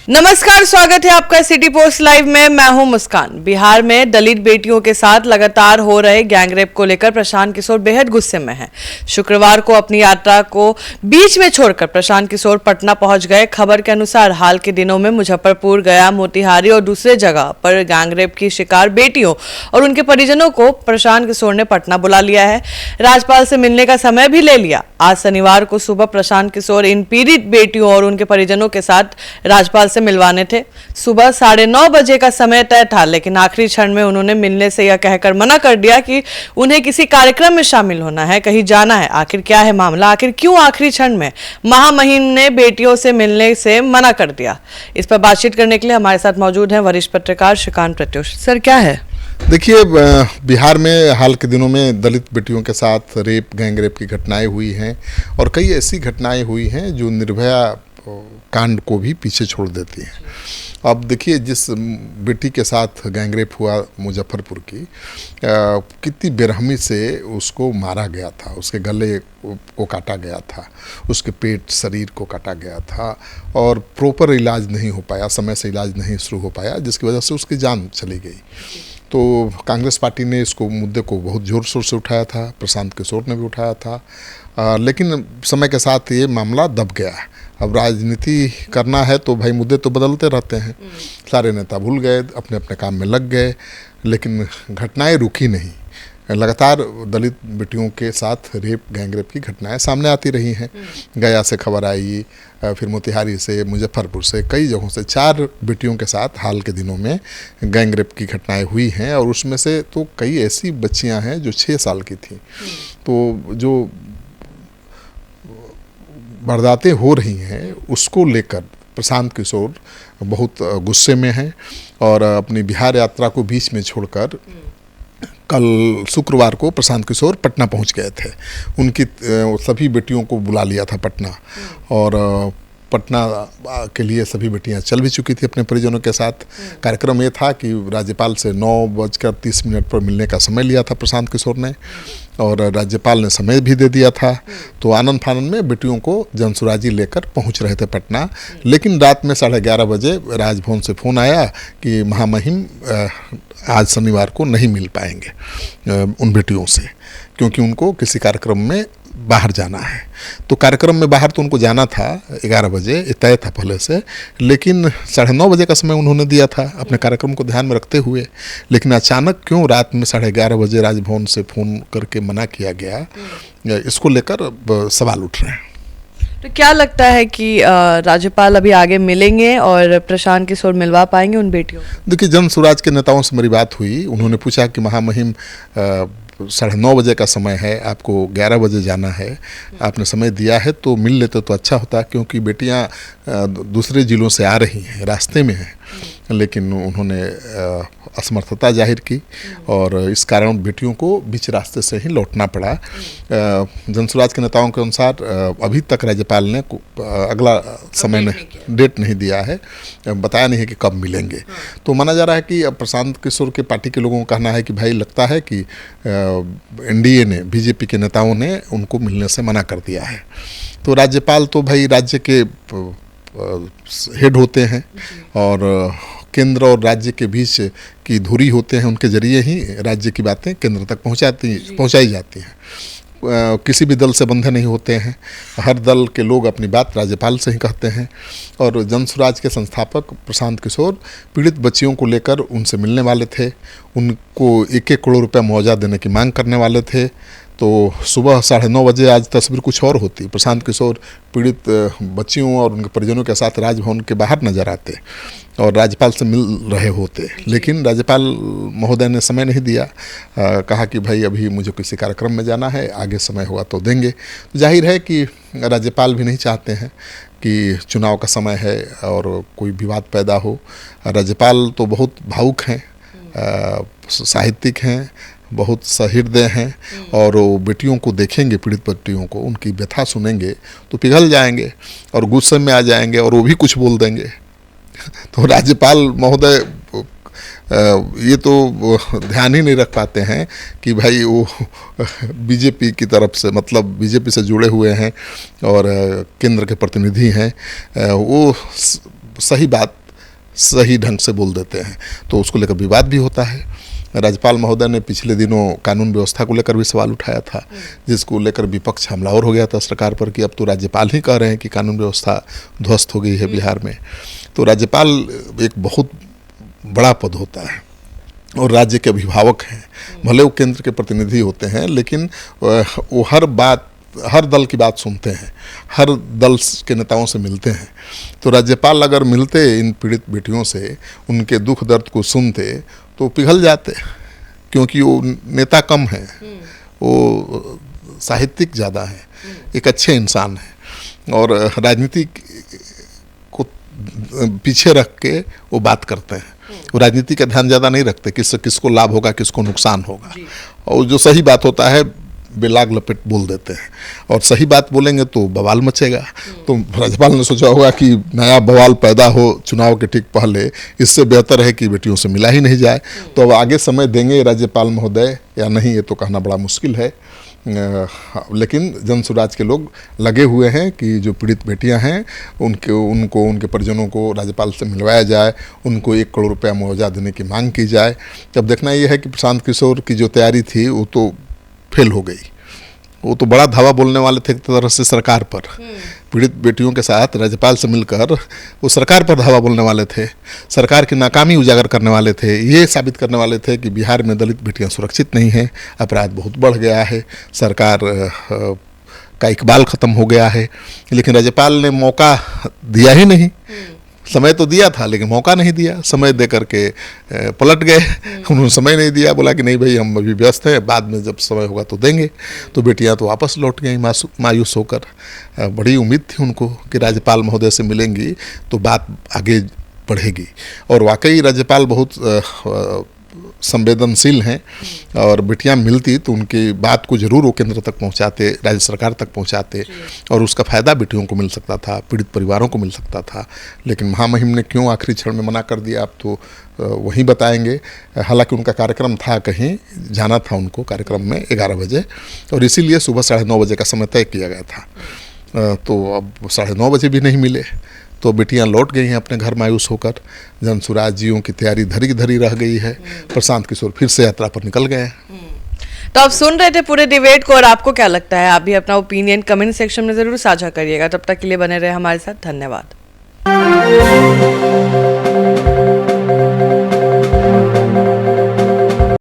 नमस्कार, स्वागत है आपका सिटी पोस्ट लाइव में। मैं हूं मुस्कान। बिहार में दलित बेटियों के साथ लगातार हो रहे गैंगरेप को लेकर प्रशांत किशोर बेहद गुस्से में हैं। शुक्रवार को अपनी यात्रा को बीच में छोड़कर प्रशांत किशोर पटना पहुंच गए। खबर के अनुसार हाल के दिनों में मुजफ्फरपुर, गया, मोतिहारी और दूसरे जगह पर गैंगरेप की शिकार बेटियों और उनके परिजनों को प्रशांत किशोर ने पटना बुला लिया है। राज्यपाल से मिलने का समय भी ले लिया। आज शनिवार को सुबह प्रशांत किशोर इन पीड़ित बेटियों और उनके परिजनों के साथ राज्यपाल से मिलवाने थे। सुबह 9:30 बजे का समय तय था, लेकिन आखिरी क्षण में उन्होंने मिलने से यह कहकर मना कर दिया कि उन्हें किसी कार्यक्रम में शामिल होना है, कहीं जाना है। आखिर क्या है मामला? आखिर क्यों आखिरी क्षण में महामहिम ने बेटियों से मिलने से मना कर दिया? इस पर बातचीत करने के लिए हमारे साथ मौजूद हैं वरिष्ठ पत्रकार श्रीकांत प्रत्युष। सर, क्या है? देखिए, बिहार में हाल के दिनों में दलित बेटियों के साथ रेप, गैंगरेप की घटनाएं हुई हैं और कई ऐसी घटनाएं हुई हैं जो निर्भया कांड को भी पीछे छोड़ देती हैं। अब देखिए, जिस बेटी के साथ गैंगरेप हुआ मुजफ्फरपुर की, कितनी बेरहमी से उसको मारा गया था। उसके गले को काटा गया था, उसके पेट, शरीर को काटा गया था और प्रॉपर इलाज नहीं हो पाया, समय से इलाज नहीं शुरू हो पाया, जिसकी वजह से उसकी जान चली गई। तो कांग्रेस पार्टी ने इसको मुद्दे को बहुत ज़ोर शोर से उठाया था, प्रशांत किशोर ने भी उठाया था, लेकिन समय के साथ ये मामला दब गया। अब राजनीति करना है तो भाई मुद्दे तो बदलते रहते हैं। सारे नेता भूल गए, अपने अपने काम में लग गए, लेकिन घटनाएं रुकी नहीं। लगातार दलित बेटियों के साथ रेप, गैंगरेप की घटनाएं सामने आती रही हैं। गया से खबर आई, फिर मोतिहारी से, मुजफ्फरपुर से, कई जगहों से 4 बेटियों के साथ हाल के दिनों में गैंगरेप की घटनाएं हुई हैं और उसमें से तो कई ऐसी बच्चियां हैं जो 6 साल की थी। तो जो वारदातें हो रही हैं उसको लेकर प्रशांत किशोर बहुत गुस्से में हैं और अपनी बिहार यात्रा को बीच में छोड़कर कल शुक्रवार को प्रशांत किशोर पटना पहुंच गए थे। उनकी सभी बेटियों को बुला लिया था पटना और पटना के लिए सभी बेटियां चल भी चुकी थी अपने परिजनों के साथ। कार्यक्रम ये था कि राज्यपाल से 9:30 पर मिलने का समय लिया था प्रशांत किशोर ने और राज्यपाल ने समय भी दे दिया था। तो आनंद फानंद में बेटियों को जनसुराजी लेकर पहुंच रहे थे पटना, लेकिन रात में 11:30 बजे राजभवन से फ़ोन आया कि महामहिम आज शनिवार को नहीं मिल पाएंगे उन बेटियों से, क्योंकि उनको किसी कार्यक्रम में बाहर जाना है। तो कार्यक्रम में बाहर तो उनको जाना था 11 बजे, तय था पहले से, लेकिन 9:30 बजे का समय उन्होंने दिया था अपने कार्यक्रम को ध्यान में रखते हुए। लेकिन अचानक क्यों रात में 11:30 बजे राजभवन से फ़ोन करके मना किया गया, इसको लेकर सवाल उठ रहे हैं। तो क्या लगता है कि राज्यपाल अभी आगे मिलेंगे और प्रशांत किशोर मिलवा पाएंगे उन बेटियों? देखिए, जन सुराज के नेताओं से मेरी बात हुई। उन्होंने पूछा कि महामहिम 9:30 बजे का समय है, आपको 11 बजे जाना है, आपने समय दिया है तो मिल लेते तो अच्छा होता, क्योंकि बेटियां दूसरे जिलों से आ रही हैं, रास्ते में हैं। लेकिन उन्होंने असमर्थता जाहिर की और इस कारण बेटियों को बीच रास्ते से ही लौटना पड़ा। जनसुराज के नेताओं के अनुसार अभी तक राज्यपाल ने अगला समय डेट नहीं दिया है, बताया नहीं है कि कब मिलेंगे। तो माना जा रहा है कि अब प्रशांत किशोर के पार्टी के लोगों का कहना है कि भाई लगता है कि एनडीए ने, बीजेपी के नेताओं ने उनको मिलने से मना कर दिया है। तो राज्यपाल तो भाई राज्य के हेड होते हैं और केंद्र और राज्य के बीच की धुरी होते हैं, उनके जरिए ही राज्य की बातें केंद्र तक पहुंचाई जाती हैं। किसी भी दल से बंधे नहीं होते हैं, हर दल के लोग अपनी बात राज्यपाल से ही कहते हैं। और जनसुराज के संस्थापक प्रशांत किशोर पीड़ित बच्चियों को लेकर उनसे मिलने वाले थे, उनको 1-1 करोड़ रुपये मुआवजा देने की मांग करने वाले थे। तो सुबह 9:30 बजे आज तस्वीर कुछ और होती। प्रशांत किशोर पीड़ित बच्चियों और उनके परिजनों के साथ राजभवन के बाहर नजर आते और राज्यपाल से मिल रहे होते, लेकिन राज्यपाल महोदय ने समय नहीं दिया। कहा कि भाई अभी मुझे किसी कार्यक्रम में जाना है, आगे समय हुआ तो देंगे। तो जाहिर है कि राज्यपाल भी नहीं चाहते हैं कि चुनाव का समय है और कोई विवाद पैदा हो। राज्यपाल तो बहुत भावुक हैं, साहित्यिक हैं, बहुत सहृदय हैं और वो बेटियों को देखेंगे, पीड़ित बेटियों को, उनकी व्यथा सुनेंगे तो पिघल जाएंगे और गुस्से में आ जाएंगे और वो भी कुछ बोल देंगे। तो राज्यपाल महोदय ये तो ध्यान ही नहीं रख पाते हैं कि भाई वो बीजेपी की तरफ से, मतलब बीजेपी से जुड़े हुए हैं और केंद्र के प्रतिनिधि हैं, वो सही बात सही ढंग से बोल देते हैं, तो उसको लेकर विवाद भी होता है। राज्यपाल महोदय ने पिछले दिनों कानून व्यवस्था को लेकर भी सवाल उठाया था, जिसको लेकर विपक्ष हमलावर हो गया था सरकार पर कि अब तो राज्यपाल ही कह रहे हैं कि कानून व्यवस्था ध्वस्त हो गई है बिहार में। तो राज्यपाल एक बहुत बड़ा पद होता है और राज्य के अभिभावक हैं, भले वो केंद्र के प्रतिनिधि होते हैं, लेकिन वो हर दल की बात सुनते हैं, हर दल के नेताओं से मिलते हैं। तो राज्यपाल अगर मिलते इन पीड़ित बेटियों से, उनके दुख दर्द को सुनते तो पिघल जाते, क्योंकि वो नेता कम हैं, वो साहित्यिक ज़्यादा हैं, एक अच्छे इंसान हैं और राजनीति को पीछे रख के वो बात करते हैं। वो राजनीति का ध्यान ज़्यादा नहीं रखते, किसको लाभ होगा किसको नुकसान होगा, और जो सही बात होता है बेलाग लपेट बोल देते हैं, और सही बात बोलेंगे तो बवाल मचेगा। तो राज्यपाल ने सोचा होगा कि नया बवाल पैदा हो चुनाव के ठीक पहले, इससे बेहतर है कि बेटियों से मिला ही नहीं जाए। तो अब आगे समय देंगे राज्यपाल महोदय या नहीं, ये तो कहना बड़ा मुश्किल है, लेकिन जन स्वराज के लोग लगे हुए हैं कि जो पीड़ित बेटियां हैं उनके परिजनों को राज्यपाल से मिलवाया जाए, उनको 1 करोड़ रुपया मुआवजा देने की मांग की जाए। अब देखना यह है कि प्रशांत किशोर की जो तैयारी थी वो तो फेल हो गई। वो तो बड़ा धावा बोलने वाले थे एक तरह से सरकार पर, पीड़ित बेटियों के साथ राज्यपाल से मिलकर वो सरकार पर धावा बोलने वाले थे, सरकार की नाकामी उजागर करने वाले थे, ये साबित करने वाले थे कि बिहार में दलित बेटियां सुरक्षित नहीं हैं, अपराध बहुत बढ़ गया है, सरकार का इकबाल ख़त्म हो गया है। लेकिन राज्यपाल ने मौका दिया ही नहीं, समय तो दिया था लेकिन मौका नहीं दिया, समय दे करके पलट गए। उन्होंने समय नहीं दिया, बोला कि नहीं भाई हम अभी व्यस्त हैं, बाद में जब समय होगा तो देंगे। तो बेटियां तो वापस लौट गई मायूस होकर। बड़ी उम्मीद थी उनको कि राज्यपाल महोदय से मिलेंगी तो बात आगे बढ़ेगी, और वाकई राज्यपाल बहुत संवेदनशील हैं, और बेटियां मिलती तो उनकी बात को जरूर वो केंद्र तक पहुंचाते, राज्य सरकार तक पहुंचाते, और उसका फ़ायदा बेटियों को मिल सकता था, पीड़ित परिवारों को मिल सकता था। लेकिन महामहिम ने क्यों आखिरी क्षण में मना कर दिया, आप तो वहीं बताएंगे। हालांकि उनका कार्यक्रम था, कहीं जाना था उनको कार्यक्रम में 11 बजे, और इसीलिए सुबह 9:30 बजे का समय तय किया गया था। तो अब 9:30 बजे भी नहीं मिले, तो बेटियां लौट गई हैं अपने घर मायूस होकर। जन स्वराजियों की तैयारी धरी की धरी रह गई है। प्रशांत किशोर फिर से यात्रा पर निकल गए हैं। तो आप सुन रहे थे पूरे डिबेट को, और आपको क्या लगता है? आप भी अपना ओपिनियन कमेंट सेक्शन में जरूर साझा करिएगा। तब तक के लिए बने रहे हमारे साथ। धन्यवाद।